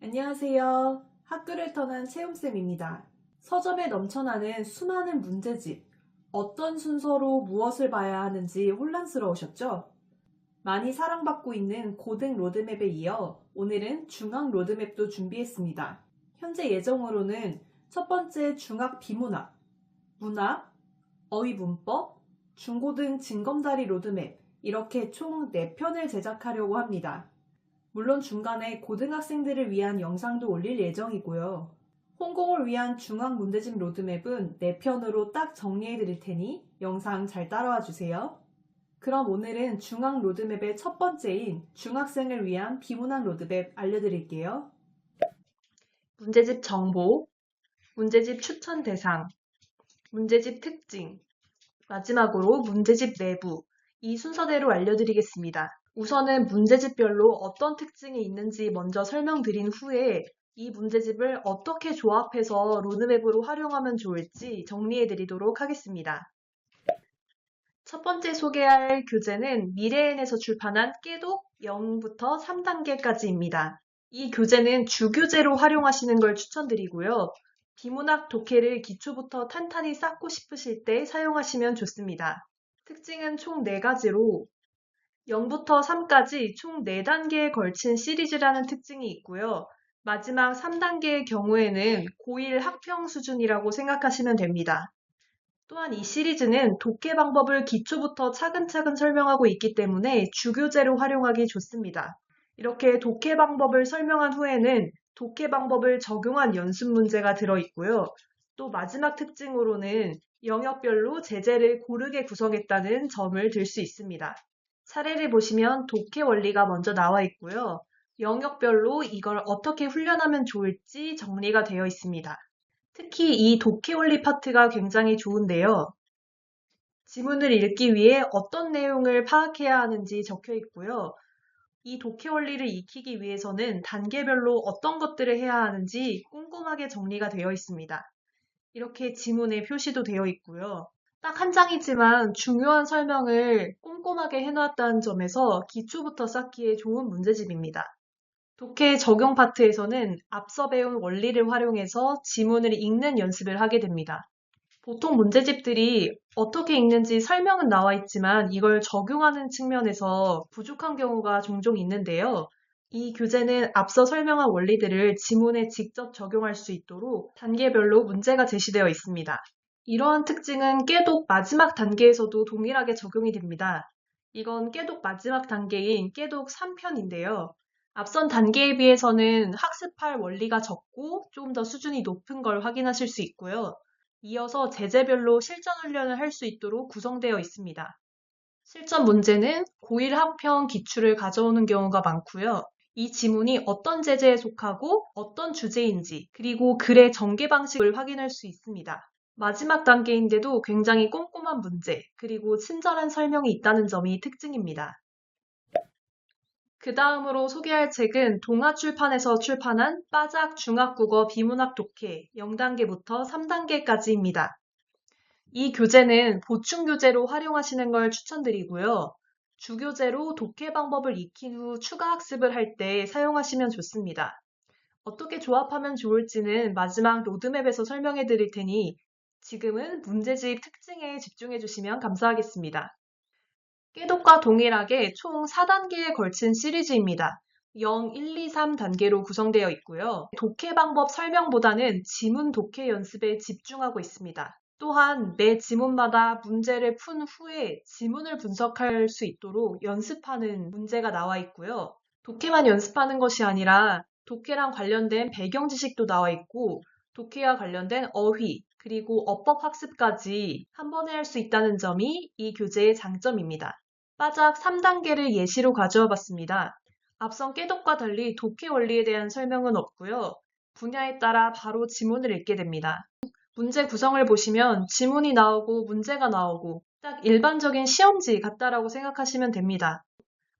안녕하세요. 학교를 떠난 채용쌤입니다. 서점에 넘쳐나는 수많은 문제집, 어떤 순서로 무엇을 봐야 하는지 혼란스러우셨죠? 많이 사랑받고 있는 고등 로드맵에 이어 오늘은 중앙 로드맵도 준비했습니다. 현재 예정으로는 첫 번째 중학 비문학, 문학, 어휘문법, 중고등 징검다리 로드맵 이렇게 총 4편을 제작하려고 합니다. 물론 중간에 고등학생들을 위한 영상도 올릴 예정이고요. 홍콩을 위한 중앙 문제집 로드맵은 4편으로 딱 정리해 드릴 테니 영상 잘 따라와 주세요. 그럼 오늘은 중앙 로드맵의 첫 번째인 중학생을 위한 비문학 로드맵 알려드릴게요. 문제집 정보, 문제집 추천 대상, 문제집 특징, 마지막으로 문제집 내부, 이 순서대로 알려드리겠습니다. 우선은 문제집별로 어떤 특징이 있는지 먼저 설명드린 후에 이 문제집을 어떻게 조합해서 로드맵으로 활용하면 좋을지 정리해드리도록 하겠습니다. 첫 번째 소개할 교재는 미래엔에서 출판한 깨독 0부터 3단계까지입니다. 이 교재는 주교재로 활용하시는 걸 추천드리고요. 비문학 독해를 기초부터 탄탄히 쌓고 싶으실 때 사용하시면 좋습니다. 특징은 총 4가지로 0부터 3까지 총 4단계에 걸친 시리즈라는 특징이 있고요. 마지막 3단계의 경우에는 고1 학평 수준이라고 생각하시면 됩니다. 또한 이 시리즈는 독해 방법을 기초부터 차근차근 설명하고 있기 때문에 주교재로 활용하기 좋습니다. 이렇게 독해 방법을 설명한 후에는 독해 방법을 적용한 연습 문제가 들어있고요. 또 마지막 특징으로는 영역별로 제재를 고르게 구성했다는 점을 들 수 있습니다. 사례를 보시면 독해 원리가 먼저 나와 있고요. 영역별로 이걸 어떻게 훈련하면 좋을지 정리가 되어 있습니다. 특히 이 독해 원리 파트가 굉장히 좋은데요. 지문을 읽기 위해 어떤 내용을 파악해야 하는지 적혀 있고요. 이 독해 원리를 익히기 위해서는 단계별로 어떤 것들을 해야 하는지 꼼꼼하게 정리가 되어 있습니다. 이렇게 지문에 표시도 되어 있고요. 딱 한 장이지만 중요한 설명을 꼼꼼하게 해놨다는 점에서 기초부터 쌓기에 좋은 문제집입니다. 독해 적용 파트에서는 앞서 배운 원리를 활용해서 지문을 읽는 연습을 하게 됩니다. 보통 문제집들이 어떻게 읽는지 설명은 나와 있지만 이걸 적용하는 측면에서 부족한 경우가 종종 있는데요. 이 교재는 앞서 설명한 원리들을 지문에 직접 적용할 수 있도록 단계별로 문제가 제시되어 있습니다. 이러한 특징은 깨독 마지막 단계에서도 동일하게 적용이 됩니다. 이건 깨독 마지막 단계인 깨독 3편인데요. 앞선 단계에 비해서는 학습할 원리가 적고 좀 더 수준이 높은 걸 확인하실 수 있고요. 이어서 제재별로 실전 훈련을 할 수 있도록 구성되어 있습니다. 실전 문제는 고1 학평 기출을 가져오는 경우가 많고요. 이 지문이 어떤 제재에 속하고 어떤 주제인지 그리고 글의 전개 방식을 확인할 수 있습니다. 마지막 단계인데도 굉장히 꼼꼼한 문제 그리고 친절한 설명이 있다는 점이 특징입니다. 그 다음으로 소개할 책은 동아출판에서 출판한 빠작 중학국어 비문학 독해 0단계부터 3단계까지입니다. 이 교재는 보충교재로 활용하시는 걸 추천드리고요. 주교재로 독해 방법을 익힌 후 추가 학습을 할 때 사용하시면 좋습니다. 어떻게 조합하면 좋을지는 마지막 로드맵에서 설명해 드릴 테니 지금은 문제집 특징에 집중해 주시면 감사하겠습니다. 깨독과 동일하게 총 4단계에 걸친 시리즈입니다. 0, 1, 2, 3단계로 구성되어 있고요. 독해 방법 설명보다는 지문 독해 연습에 집중하고 있습니다. 또한 매 지문마다 문제를 푼 후에 지문을 분석할 수 있도록 연습하는 문제가 나와 있고요. 독해만 연습하는 것이 아니라 독해랑 관련된 배경 지식도 나와 있고 독해와 관련된 어휘, 그리고 어법 학습까지 한 번에 할 수 있다는 점이 이 교재의 장점입니다. 빠작 3단계를 예시로 가져와 봤습니다. 앞선 깨독과 달리 독해 원리에 대한 설명은 없고요. 분야에 따라 바로 지문을 읽게 됩니다. 문제 구성을 보시면 지문이 나오고 문제가 나오고 딱 일반적인 시험지 같다라고 생각하시면 됩니다.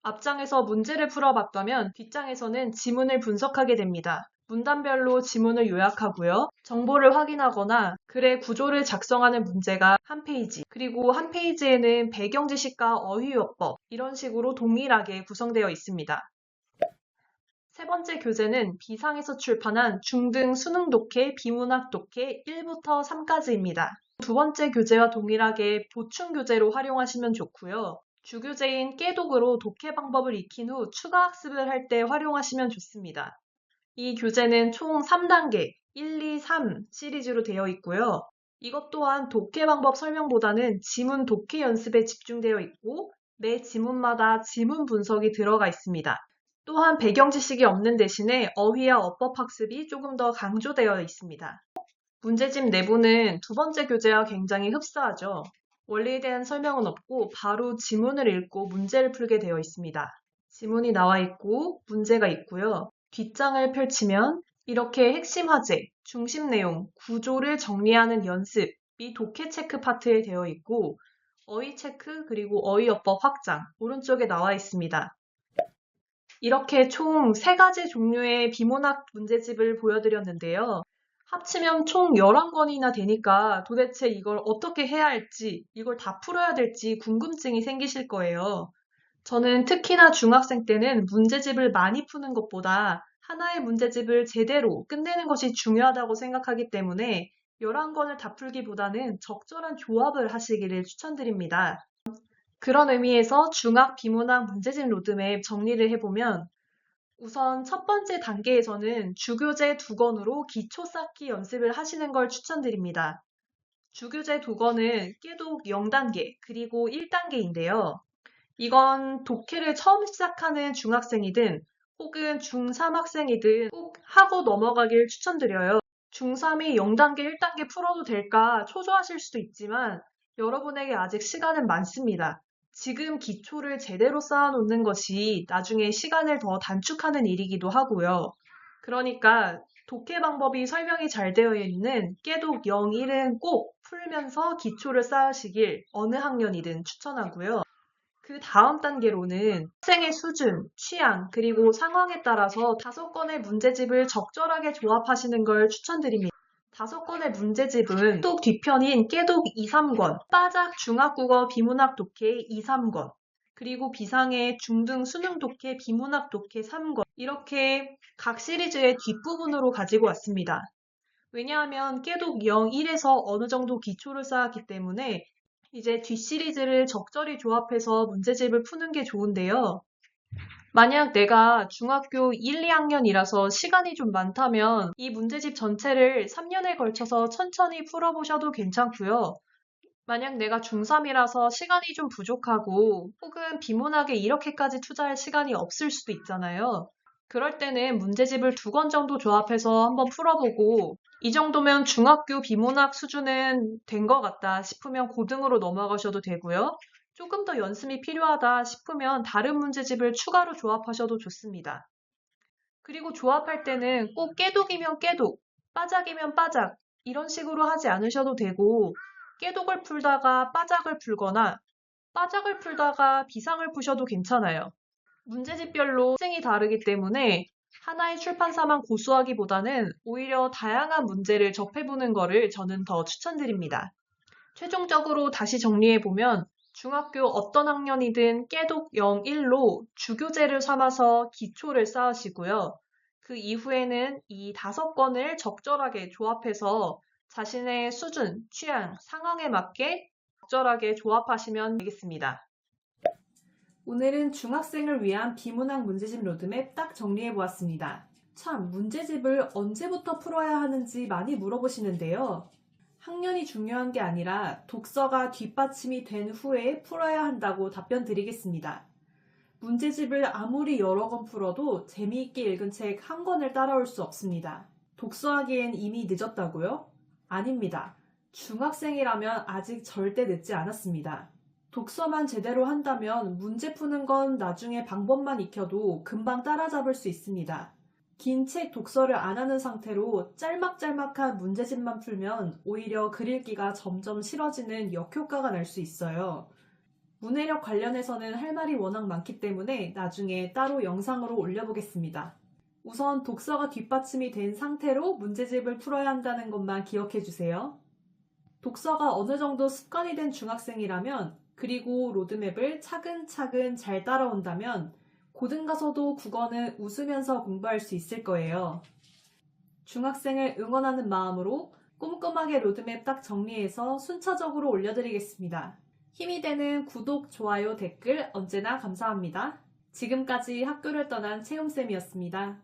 앞장에서 문제를 풀어봤다면 뒷장에서는 지문을 분석하게 됩니다. 문단별로 지문을 요약하고요. 정보를 확인하거나 글의 구조를 작성하는 문제가 한 페이지, 그리고 한 페이지에는 배경 지식과 어휘요법 이런 식으로 동일하게 구성되어 있습니다. 세 번째 교재는 비상에서 출판한 중등 수능 독해, 비문학 독해 1부터 3까지입니다. 두 번째 교재와 동일하게 보충 교재로 활용하시면 좋고요. 주교재인 깨독으로 독해 방법을 익힌 후 추가 학습을 할 때 활용하시면 좋습니다. 이 교재는 총 3단계, 1, 2, 3 시리즈로 되어 있고요. 이것 또한 독해 방법 설명보다는 지문 독해 연습에 집중되어 있고 매 지문마다 지문 분석이 들어가 있습니다. 또한 배경 지식이 없는 대신에 어휘와 어법 학습이 조금 더 강조되어 있습니다. 문제집 내부는 두 번째 교재와 굉장히 흡사하죠. 원리에 대한 설명은 없고 바로 지문을 읽고 문제를 풀게 되어 있습니다. 지문이 나와 있고 문제가 있고요. 뒷장을 펼치면 이렇게 핵심 화제, 중심 내용, 구조를 정리하는 연습이 독해 체크 파트에 되어 있고 어휘 체크 그리고 어휘어법 확장 오른쪽에 나와 있습니다. 이렇게 총 3가지 종류의 비문학 문제집을 보여드렸는데요. 합치면 총 11권이나 되니까 도대체 이걸 어떻게 해야 할지, 이걸 다 풀어야 될지 궁금증이 생기실 거예요. 저는 특히나 중학생 때는 문제집을 많이 푸는 것보다 하나의 문제집을 제대로 끝내는 것이 중요하다고 생각하기 때문에 11권을 다 풀기보다는 적절한 조합을 하시기를 추천드립니다. 그런 의미에서 중학 비문학 문제집 로드맵 정리를 해보면 우선 첫 번째 단계에서는 주교재 2권으로 기초 쌓기 연습을 하시는 걸 추천드립니다. 주교재 2권은 깨독 0단계 그리고 1단계인데요. 이건 독해를 처음 시작하는 중학생이든 혹은 중3 학생이든 꼭 하고 넘어가길 추천드려요. 중3이 0단계, 1단계 풀어도 될까 초조하실 수도 있지만 여러분에게 아직 시간은 많습니다. 지금 기초를 제대로 쌓아놓는 것이 나중에 시간을 더 단축하는 일이기도 하고요. 그러니까 독해 방법이 설명이 잘 되어 있는 깨독 0, 1은 꼭 풀면서 기초를 쌓으시길 어느 학년이든 추천하고요. 그 다음 단계로는 학생의 수준, 취향, 그리고 상황에 따라서 5권의 문제집을 적절하게 조합하시는 걸 추천드립니다. 5권의 문제집은 또 뒤편인 깨독 2, 3권, 빠작 중학국어 비문학 독해 2, 3권, 그리고 비상의 중등 수능 독해 비문학 독해 3권 이렇게 각 시리즈의 뒷부분으로 가지고 왔습니다. 왜냐하면 깨독 0, 1에서 어느 정도 기초를 쌓았기 때문에 이제 뒷시리즈를 적절히 조합해서 문제집을 푸는 게 좋은데요. 만약 내가 중학교 1, 2학년이라서 시간이 좀 많다면 이 문제집 전체를 3년에 걸쳐서 천천히 풀어보셔도 괜찮고요. 만약 내가 중3이라서 시간이 좀 부족하고 혹은 비문학에 이렇게까지 투자할 시간이 없을 수도 있잖아요. 그럴 때는 문제집을 2권 정도 조합해서 한번 풀어보고 이 정도면 중학교 비문학 수준은 된 것 같다 싶으면 고등으로 넘어가셔도 되고요. 조금 더 연습이 필요하다 싶으면 다른 문제집을 추가로 조합하셔도 좋습니다. 그리고 조합할 때는 꼭 깨독이면 깨독, 빠작이면 빠작 이런 식으로 하지 않으셔도 되고 깨독을 풀다가 빠작을 풀거나 빠작을 풀다가 비상을 푸셔도 괜찮아요. 문제집별로 특징이 다르기 때문에 하나의 출판사만 고수하기보다는 오히려 다양한 문제를 접해보는 거를 저는 더 추천드립니다. 최종적으로 다시 정리해보면 중학교 어떤 학년이든 깨독 0, 1로 주교재를 삼아서 기초를 쌓으시고요. 그 이후에는 이 5권을 적절하게 조합해서 자신의 수준, 취향, 상황에 맞게 적절하게 조합하시면 되겠습니다. 오늘은 중학생을 위한 비문학 문제집 로드맵 딱 정리해보았습니다. 참, 문제집을 언제부터 풀어야 하는지 많이 물어보시는데요. 학년이 중요한 게 아니라 독서가 뒷받침이 된 후에 풀어야 한다고 답변 드리겠습니다. 문제집을 아무리 여러 권 풀어도 재미있게 읽은 책 한 권을 따라올 수 없습니다. 독서하기엔 이미 늦었다고요? 아닙니다. 중학생이라면 아직 절대 늦지 않았습니다. 독서만 제대로 한다면 문제 푸는 건 나중에 방법만 익혀도 금방 따라잡을 수 있습니다. 긴 책 독서를 안 하는 상태로 짤막짤막한 문제집만 풀면 오히려 글 읽기가 점점 싫어지는 역효과가 날 수 있어요. 문해력 관련해서는 할 말이 워낙 많기 때문에 나중에 따로 영상으로 올려보겠습니다. 우선 독서가 뒷받침이 된 상태로 문제집을 풀어야 한다는 것만 기억해 주세요. 독서가 어느 정도 습관이 된 중학생이라면 그리고 로드맵을 차근차근 잘 따라온다면 고등 가서도 국어는 웃으면서 공부할 수 있을 거예요. 중학생을 응원하는 마음으로 꼼꼼하게 로드맵 딱 정리해서 순차적으로 올려드리겠습니다. 힘이 되는 구독, 좋아요, 댓글 언제나 감사합니다. 지금까지 학교를 떠난 채움쌤이었습니다.